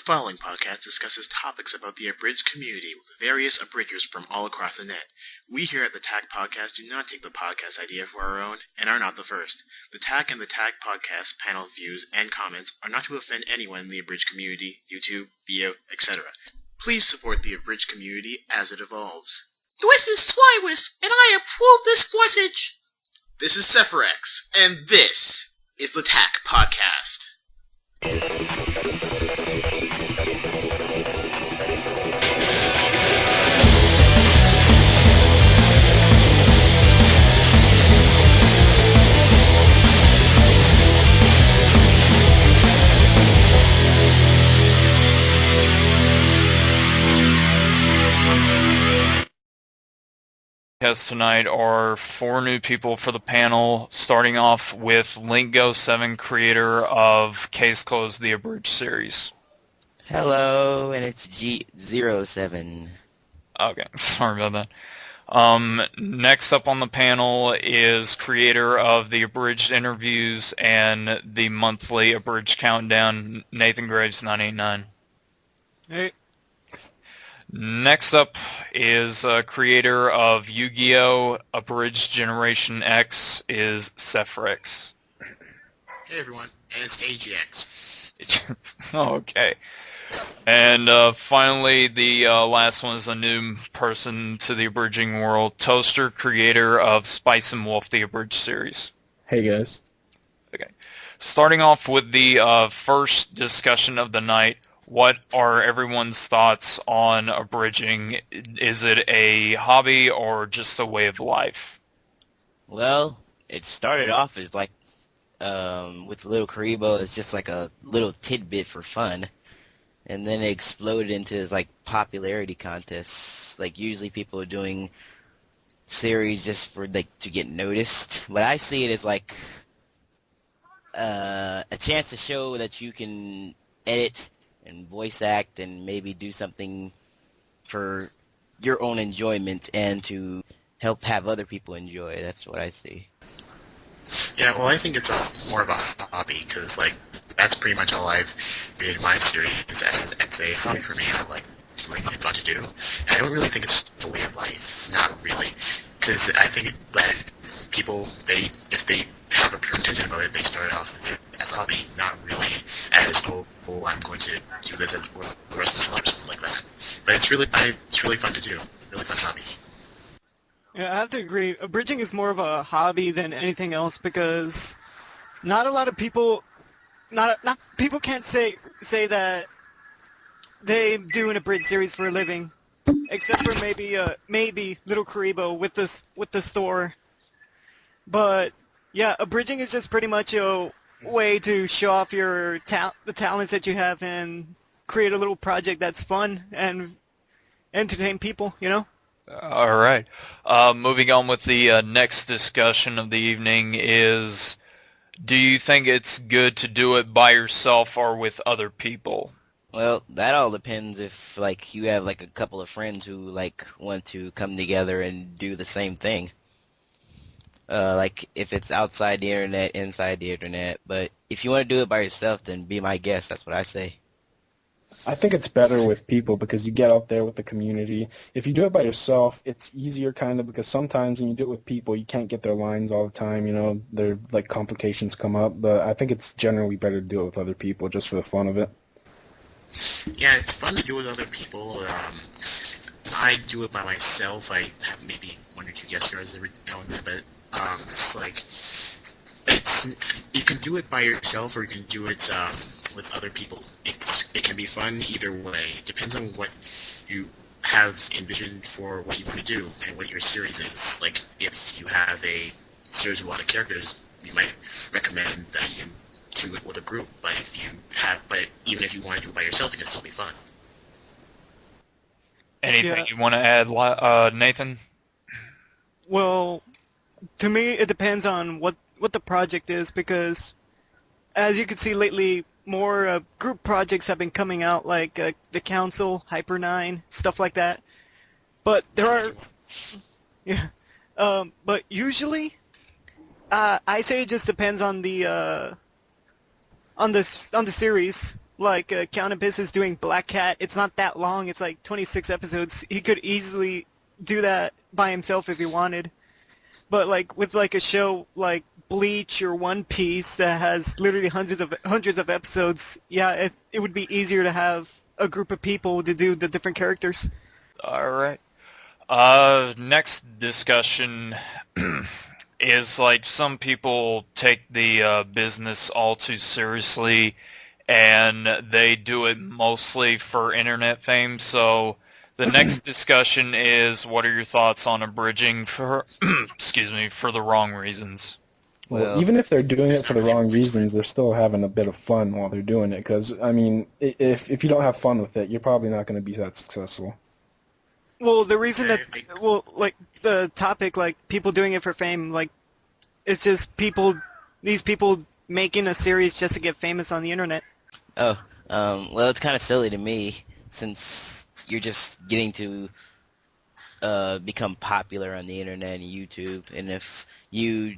The following podcast discusses topics about the abridged community with various abridgers from all across the net. We here at the T.A.C podcast do not take the podcast idea for our own and are not the first. The T.A.C and the T.A.C podcast panel views and comments are not to offend anyone in the abridged community, YouTube, Vio, etc. Please support the abridged community as it evolves. This is Swywis, and I approve this message. This is Sephirex, and this is the T.A.C podcast. Tonight are 4 new people for the panel, starting off with LinkGo7, creator of Case Closed, the Abridged series. Hello, and it's G07. Okay, sorry about that. Next up on the panel is creator of the Abridged interviews and the monthly Abridged countdown, Nathan Graves 989. Hey. Next up is creator of Yu-Gi-Oh! Abridged Generation X is Sephirex. Hey everyone, and it's AGX. Okay. And finally, the last one is a new person to the abridging world, Toaster, creator of Spice and Wolf, the Abridged series. Hey guys. Okay. Starting off with the first discussion of the night, what are everyone's thoughts on abridging? Is it a hobby or just a way of life? Well, it started off as like, with Little Karibo, it's just like a little tidbit for fun. And then it exploded into this, like, popularity contests. Like, usually people are doing series just for, like, to get noticed. But I see it as, like, a chance to show that you can edit and voice act and maybe do something for your own enjoyment and to help have other people enjoy. That's what I see. Yeah, well, I think it's more of a hobby, because, like, that's pretty much all I've made my series as. It's a hobby for me. I like doing what I want to do. I don't really think it's a way of life. Not really. Because I think that people, if they have a pure intention about it, they start off with it as a hobby, not really as, oh, I'm going to do this as the rest of my life or something like that. But it's really fun to do. Really fun hobby. Yeah, I have to agree. Abridging is more of a hobby than anything else because not a lot of people, people can't say that they do an abridged series for a living, except for maybe Little Karibo with the store. But yeah, abridging is just pretty much a way to show off your the talents that you have and create a little project that's fun and entertain people, you know? All right. Moving on with the next discussion of the evening is, do you think it's good to do it by yourself or with other people? Well, that all depends if, like, you have, like, a couple of friends who, like, want to come together and do the same thing. Like, if it's outside the internet, inside the internet. But if you want to do it by yourself, then be my guest. That's what I say. I think it's better with people because you get out there with the community. If you do it by yourself, it's easier kind of because sometimes when you do it with people, you can't get their lines all the time, you know, there like complications come up. But I think it's generally better to do it with other people just for the fun of it. Yeah, it's fun to do it with other people. I do it by myself. I have maybe 1 or 2 guest stars every now and then, but it's like, you can do it by yourself or you can do it with other people. It can be fun either way. It depends on what you have envisioned for what you want to do and what your series is. Like, if you have a series with a lot of characters, you might recommend that you do it with a group. But even if you want to do it by yourself, it can still be fun. Anything you want to add, Nathan? Well, to me, it depends on what the project is because, as you can see lately, more group projects have been coming out, like the Council, Hyper 9, stuff like that. But there are, yeah. But usually, I say it just depends on the series. like Count Abyss is doing Black Cat, it's not that long. It's like 26 episodes. He could easily do that by himself if he wanted. But like with like a show like Bleach or One Piece that has literally hundreds of episodes, yeah, it would be easier to have a group of people to do the different characters. All right. Next discussion is like some people take the business all too seriously, and they do it mostly for internet fame. So the next discussion is, what are your thoughts on abridging for, excuse me, for the wrong reasons? Well, even if they're doing it for the wrong reasons, they're still having a bit of fun while they're doing it. Because I mean, if you don't have fun with it, you're probably not going to be that successful. Well, the reason that, well, like the topic, like people doing it for fame, like it's just these people making a series just to get famous on the internet. Oh, well, it's kind of silly to me since you're just getting to become popular on the internet and YouTube, and if you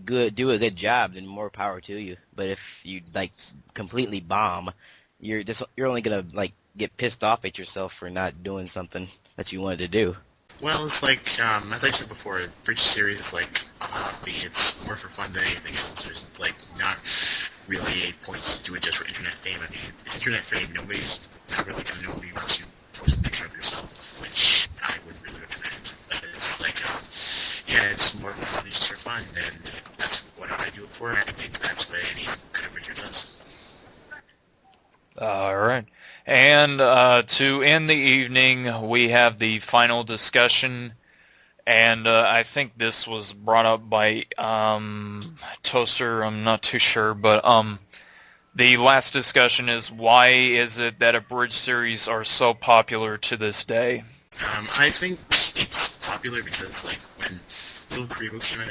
do a good job, then more power to you. But if you like completely bomb, you're only gonna like get pissed off at yourself for not doing something that you wanted to do. Well, it's like, as I said before, Bridge series is like a hobby. It's more for fun than anything else. There's like not really a point to do it just for internet fame. I mean, it's internet fame. Nobody's not really gonna know you once you post a picture of yourself, which I wouldn't really recommend. But it's like, yeah, it's more of a hobby just for fun, and that's what I do it for. And I think that's what any good abridger does. All right. And to end the evening, we have the final discussion, and I think this was brought up by Toaster. I'm not too sure, but the last discussion is, why is it that abridged series are so popular to this day? I think it's popular because, like, when Little Karibo came out,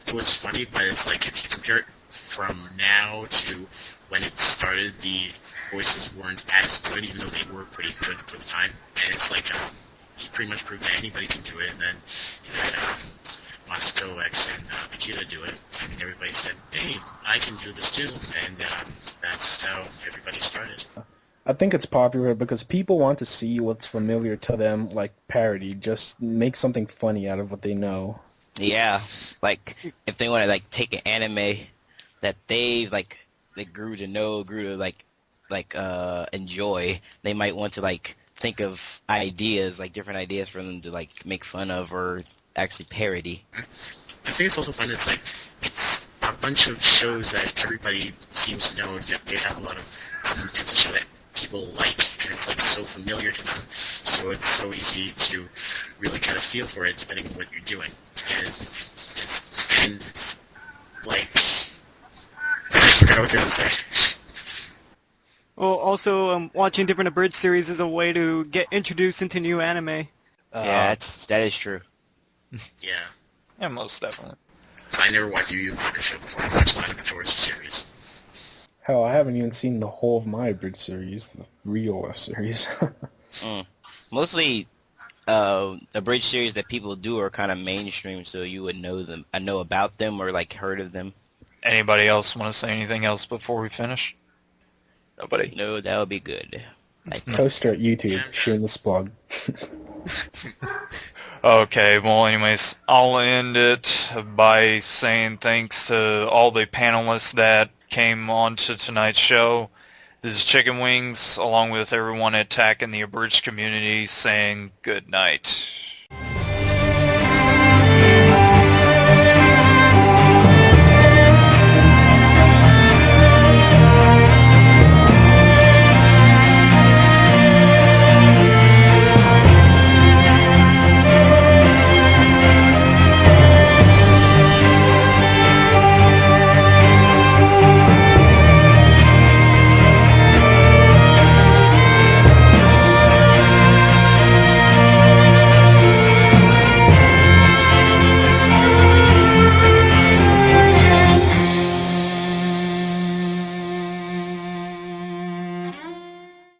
it was funny, but it's like, if you compare it from now to when it started, the voices weren't as good, even though they were pretty good for the time. And it's like, he pretty much proved that anybody can do it, and then you had Moscow X and Vegeta do it, and everybody said, hey, I can do this too, and that's how everybody started. I think it's popular because people want to see what's familiar to them, like parody. Just make something funny out of what they know. Yeah, like if they want to like take an anime that they grew to enjoy, they might want to like think of ideas, like different ideas for them to like make fun of or actually parody. I think it's also fun. It's like, it's a bunch of shows that everybody seems to know, yet they have a lot of it's a show that people like, and it's like so familiar to them, so it's so easy to really kind of feel for it depending on what you're doing. And like, I forgot what I was going to say. Well, also, watching different abridged series is a way to get introduced into new anime. Yeah, that is true. Yeah. Yeah, most definitely. So I never watched Yu Yu Hakusho before I watched the anime towards the series. Hell, I haven't even seen the whole of my abridged series, the real series. Mostly, abridged series that people do are kind of mainstream, so you would know about them or like heard of them. Anybody else want to say anything else before we finish? Nobody? No, that would be good. Toaster at YouTube, shameless plug. Okay, well anyways, I'll end it by saying thanks to all the panelists that came on to tonight's show. This is Chicken Wings, along with everyone at T.A.C and the Abridged Community, saying good night.